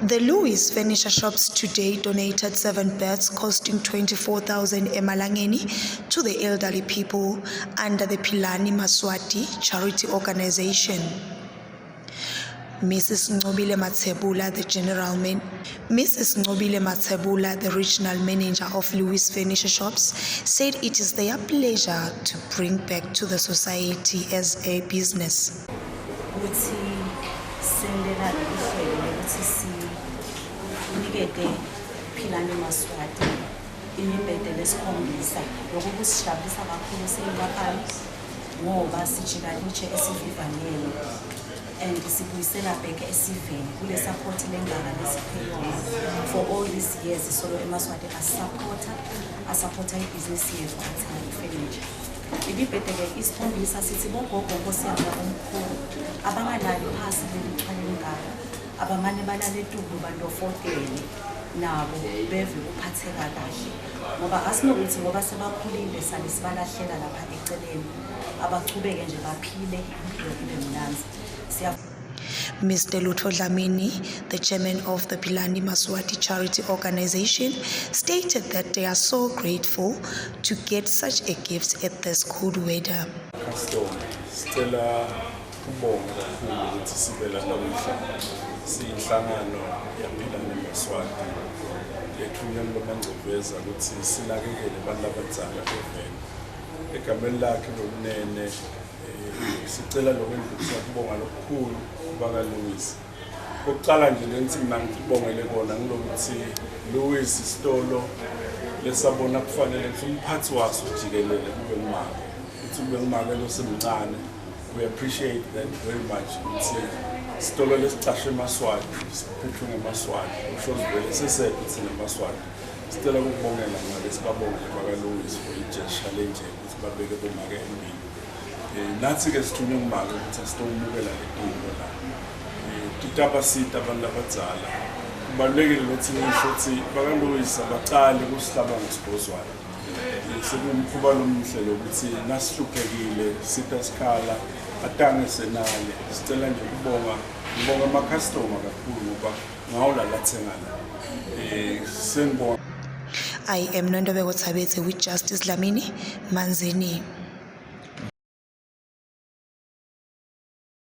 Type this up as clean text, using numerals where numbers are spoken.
The Llewis furniture shops today donated 7 beds costing 24,000 emalangeni to the elderly people under the Philani Maswati charity organization. Mrs. Ncobile Mathebula, the regional manager of Llewis Furniture Shops, said it is their pleasure to bring back to the society as a business. Nikete Philani Maswati imibhede lesikhombisa lokusijabulisa kakhulu seyingaphansi ngoba sijikalishe esivivaneni and sibuyisela bheke esiveni kule support lengaba lesipheyo for all these years solo eMaswati asupporta ibusiness yethu athi furniture. Ibibhede ke isikhombisa sithi bogogo nkosiyana omkhulu abangalali phasi lelithwale lengaba abamane balale etulo bandofotele nabo beve uphatheka kahle ngoba asinokuthi ngoba sebakhulile sale sibalahlela lapha eceleni abachubeke nje baphile ibe mnanzi. Mr. Lutho Dlamini, the chairman of the Philani Maswati charity organization, stated that they are so grateful to get such a gift at this cold weather. Stella kubonga kakhulu ukuthi sibela namuhla siyinhlangano yaphilana neMaswati yethunya lomangcweza ukuthi sinakekele abantu abadala eveni egameni lakhe lomnene sicela lokwendlisa kubonga lokukhulu baka Llewis. Oqala nje lenthi mina ngibongele kona ngilokuthi Llewis isitolo lesabona kufanele ukuthi umphathi waso jikelele kube imali ukuthi kube imali losemncane. We appreciate that very much. Sitolo lesicashe eMaswati siphethwe ngeMaswati usho vele sesethi neMaswati sicela ukubongela ngale sibabongele baka Llewis for igesture lenje ukuthi babeke bomake embili nathi ke sithunywe ngumake ukuthi asitomukela letinto la tutaba sita abantu abadzala kubalulekile ukuthi ngisho ukuthi baka Llewis abaqali kusihlaba ngesibozwana sekumkhuba lomhle lokuthi nasihluphekile sitha sikhala atange senale sicela nje ngibonga ama-customer kakhulu ngoba ngawo lalathengana sengibonga. I am Nondobeko Tshabetse with Justice Dlamini, Manzini.